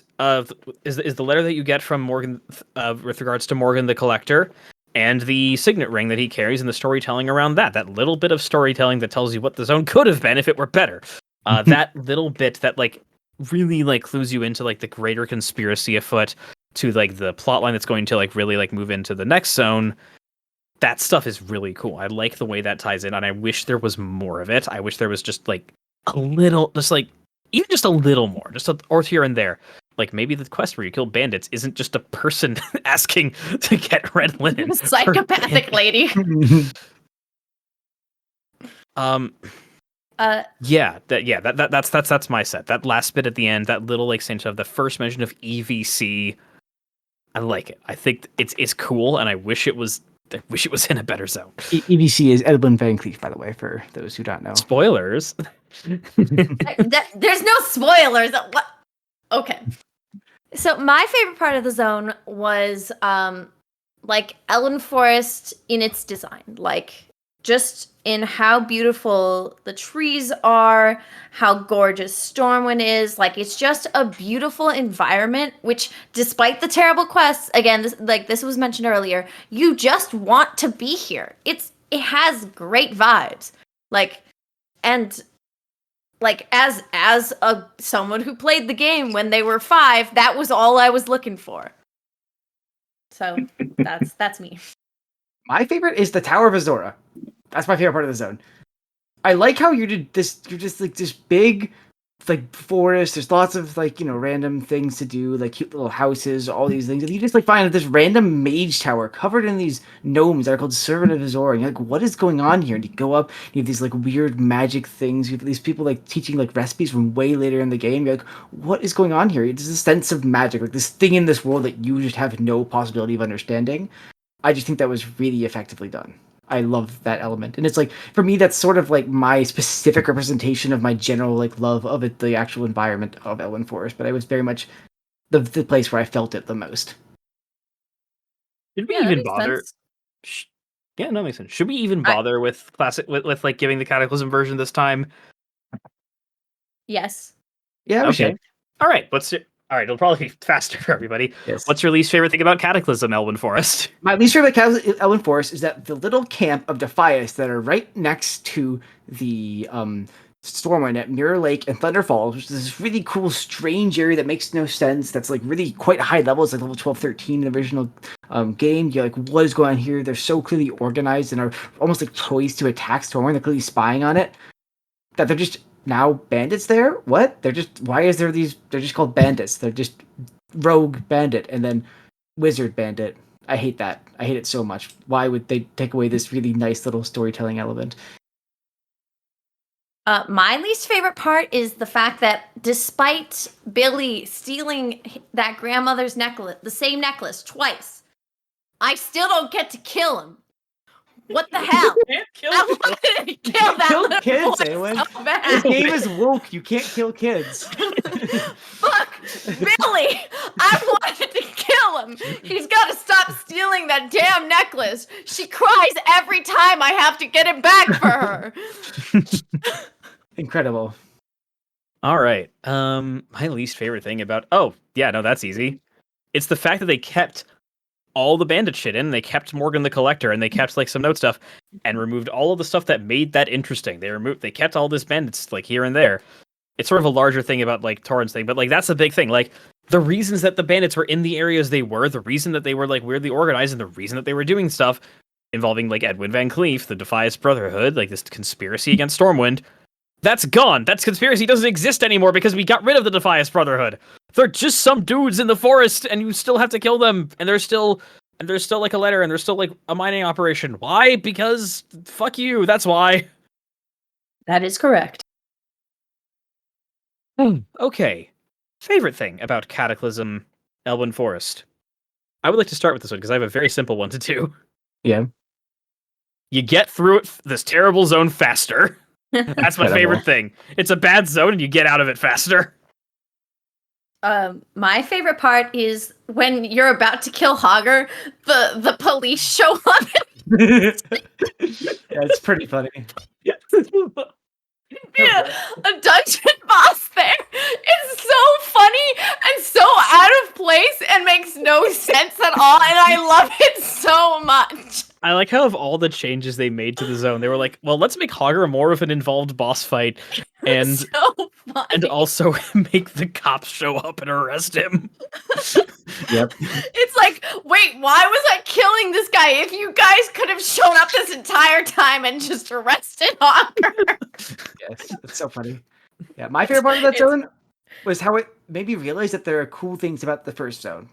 is the letter that you get from Morgan with regards to Morgan the Collector, and the signet ring that he carries, and the storytelling around that little bit of storytelling that tells you what the zone could have been if it were better. That little bit that really clues you into the greater conspiracy afoot, to the plot line that's going to really move into the next zone. That stuff is really cool. I like the way that ties in, and I wish there was more of it. I wish there was just a little, even just a little more, or here and there. Maybe the quest where you kill bandits isn't just a person asking to get red linen. Psychopathic lady. That's my set. That last bit at the end, that little extension of the first mention of EVC. I like it. I think it's cool, and I wish it was in a better zone. EVC is Edwin Van Cleef, by the way, for those who don't know. Spoilers. There's no spoilers. What? Okay. So my favorite part of the zone was Elwynn Forest in its design, just in how beautiful the trees are, how gorgeous Stormwind is. It's just a beautiful environment, which, despite the terrible quests, again, this was mentioned earlier, you just want to be here. It has great vibes. As someone who played the game when they were 5, that was all I was looking for. So that's me. My favorite is the Tower of Azora. That's my favorite part of the zone. I like how you're just this big forest. There's lots of random things to do, cute little houses, all these things. And you just find this random mage tower covered in these gnomes that are called Servant of Azora. And you're what is going on here? And you go up, and you have these weird magic things. You have these people teaching recipes from way later in the game. You're what is going on here? There's a sense of magic, this thing in this world that you just have no possibility of understanding. I just think that was really effectively done. I love that element. And it's for me, that's sort of my specific representation of my general love of it, the actual environment of Elwynn Forest. But it was very much the place where I felt it the most. Should we even bother? Yeah, no, that makes sense. Should we even bother with classic with giving the Cataclysm version this time? Yes. Yeah, okay. All right, let's All right, it'll probably be faster for everybody. Yes. What's your least favorite thing about Cataclysm, Elwynn Forest? My least favorite Elwynn Forest is that the little camp of Defias that are right next to the Stormwind at Mirror Lake and Thunder Falls, which is this really cool, strange area that makes no sense. That's like really quite high levels, like level 12, 13 in the original game. You're like, what is going on here? They're so clearly organized and are almost like poised to attack Stormwind. They're clearly spying on it. That they're just now bandits there? What? They're just, why is there these, they're just called bandits. They're just rogue bandit and then wizard bandit. I hate that. I hate it so much. Why would they take away this really nice little storytelling element? My least favorite part is the fact that despite Billy stealing that grandmother's necklace, the same necklace twice, I still don't get to kill him. What the hell? You can't kill I wanted to kill that Kill little kids, boy Eowyn. so bad. This game is woke. You can't kill kids. Fuck Billy! I wanted to kill him. He's got to stop stealing that damn necklace. She cries every time I have to get it back for her. Incredible. All right. My least favorite thing about that's easy. It's the fact that they kept all the bandit shit in. They kept Morgan the Collector, and they kept like some note stuff, and removed all of the stuff that made that interesting. They kept all this bandits like here and there. It's sort of a larger thing about like Torin's thing, but like that's the big thing. Like the reasons that the bandits were in the areas they were, the reason that they were like weirdly organized, and the reason that they were doing stuff involving like Edwin Van Cleef, the Defias Brotherhood, like this conspiracy against Stormwind. That's gone. That conspiracy doesn't exist anymore because we got rid of the Defias Brotherhood. They're just some dudes in the forest, and you still have to kill them. And there's still like a letter, and there's still like a mining operation. Why? Because fuck you. That's why. That is correct. Okay. Favorite thing about Cataclysm, Elwynn Forest. I would like to start with this one because I have a very simple one to do. Yeah. You get through this terrible zone faster. That's my favorite thing. It's a bad zone and you get out of it faster. My favorite part is when you're about to kill Hogger, the police show up. Yeah, it's pretty funny. Yeah, a dungeon boss there. It's so funny and so out of place and makes no sense at all, and I love it so much. I like how of all the changes they made to the zone, they were like, well, let's make Hogger more of an involved boss fight, and So funny. and also make the cops show up and arrest him. Yep. It's like, wait, why was I killing this guy? If you guys could have shown up this entire time and just arrested Hogger. Yes, it's so funny. Yeah, my favorite part of that zone was how it made me realize that there are cool things about the first zone.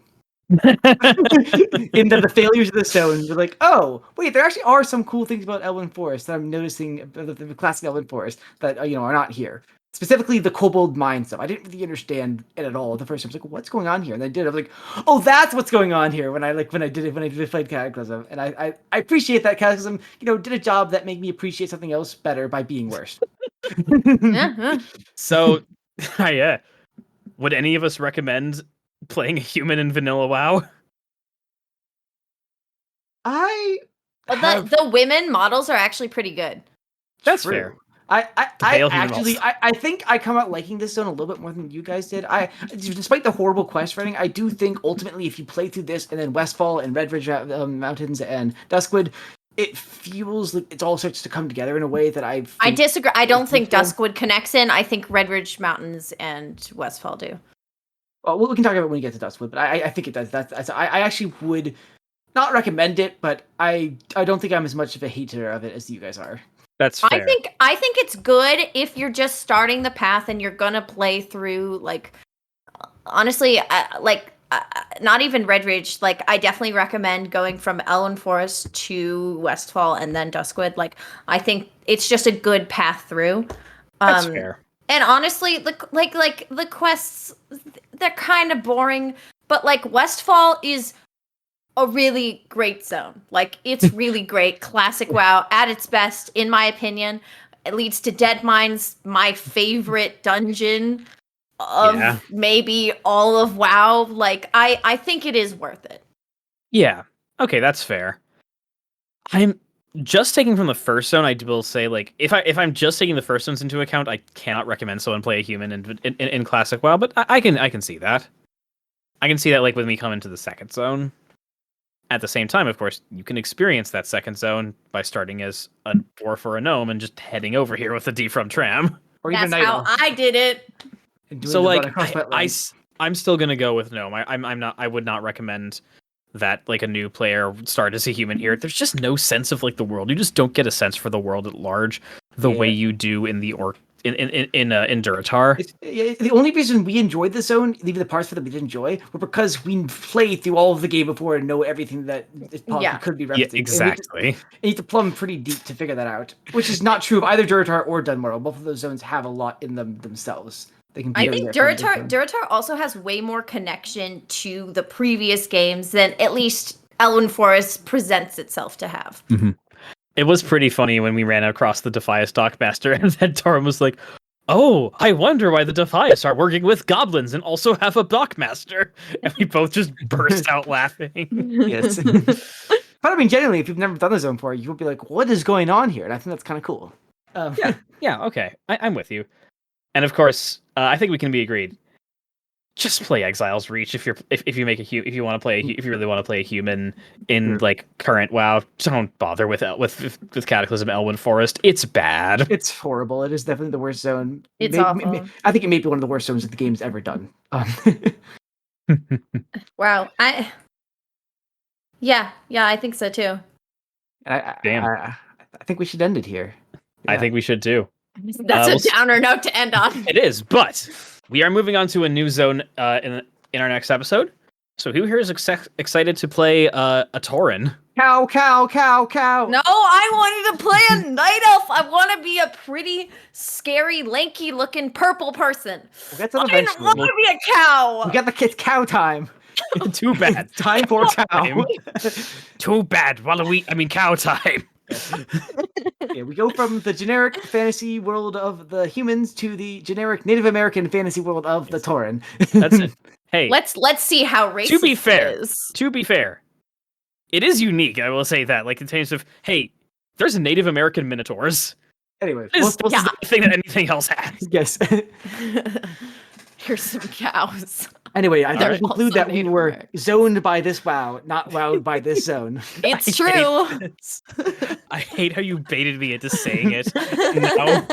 In the failures of the zone, you're like, oh, wait, there actually are some cool things about Elwynn Forest that I'm noticing, the classic Elwynn Forest, that are not here. Specifically, the kobold mine stuff. I didn't really understand it at all the first time. I was like, what's going on here? And I did. I was like, oh, that's what's going on here. When I played Cataclysm, and I appreciate that Cataclysm, did a job that made me appreciate something else better by being worse. Yeah. So, yeah. Would any of us recommend playing a human in vanilla WoW? The women models are actually pretty good. That's True. fair. I think I come out liking this zone a little bit more than you guys did. Despite the horrible quest writing, I do think ultimately if you play through this and then Westfall and Red Ridge Mountains and Duskwood, it feels like it all starts to come together in a way that I disagree. I don't think Duskwood connects in. I think Red Ridge Mountains and Westfall do. Well, we can talk about it when we get to Duskwood, but I think it does. I actually would not recommend it, but I don't think I'm as much of a hater of it as you guys are. That's fair. I think it's good if you're just starting the path and you're gonna play through honestly not even Red Ridge. I definitely recommend going from Elwynn Forest to Westfall and then Duskwood. I think it's just a good path through. That's fair. And honestly, the quests, they're kind of boring, but Westfall is a really great zone. It's really great. Classic WoW at its best, in my opinion. It leads to Dead Mines, my favorite dungeon of maybe all of WoW. I think it is worth it. Yeah. Okay, that's fair. I'm just taking from the first zone. I will say, if I'm just taking the first zones into account, I cannot recommend someone play a human in classic WoW. But I can see that. I can see that like when we come into the second zone. At the same time, of course, you can experience that second zone by starting as a dwarf or a gnome and just heading over here with a D-from tram. Or even That's how I did it. So like, I'm still gonna go with gnome. I'm not. I would not recommend that like a new player start as a human here. There's just no sense of like the world. You just don't get a sense for the world at large the way you do in the in Durotar. The only reason we enjoyed the zone, even the parts that we didn't enjoy, were because we played through all of the game before and know everything that could be replicated. Yeah, exactly. And you need to plumb pretty deep to figure that out, which is not true of either Durotar or Dunmorrow. Both of those zones have a lot in them themselves. They can. I think Durotar also has way more connection to the previous games than at least Elwynn Forest presents itself to have. Mm-hmm. It was pretty funny when we ran across the Defias Dockmaster, and then Torin was like, "Oh, I wonder why the Defias are working with goblins and also have a Dockmaster." And we both just burst out laughing. Yes. But I mean, genuinely, if you've never done the zone before, you would be like, "What is going on here?" And I think that's kind of cool. Yeah, okay, I'm with you. And of course, I think we can be agreed. Just play Exile's Reach if you make if you want to play if you really want to play a human in like current WoW. Don't bother with Cataclysm Elwynn Forest. It's bad. It's horrible. It is definitely the worst zone. It's awful. I think it may be one of the worst zones that the game's ever done. Wow. I think so too. I think we should end it here. Yeah. I think we should too. That's a downer note to end on. It is, but we are moving on to a new zone in our next episode. So who here is excited to play a Torin? Cow, cow, cow, cow. No, I wanted to play a night elf. I want to be a pretty, scary, lanky-looking purple person. We'll I didn't want to be a cow. We got the kids cow time. Too bad. Time for cow. Too bad. Cow time. Yeah, we go from the generic fantasy world of the humans to the generic Native American fantasy world of the Torin. That's it. Hey, let's see how racist To be fair, it is unique. I will say that, like in terms of, hey, there's Native American Minotaurs. Anyway, this is the thing that anything else has. Yes. Here's some cows. Anyway, I conclude that we were zoned by this WoW, not wowed by this zone. It's true. I hate how you baited me into saying it. No.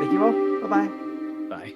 Thank you all. Bye-bye. Bye.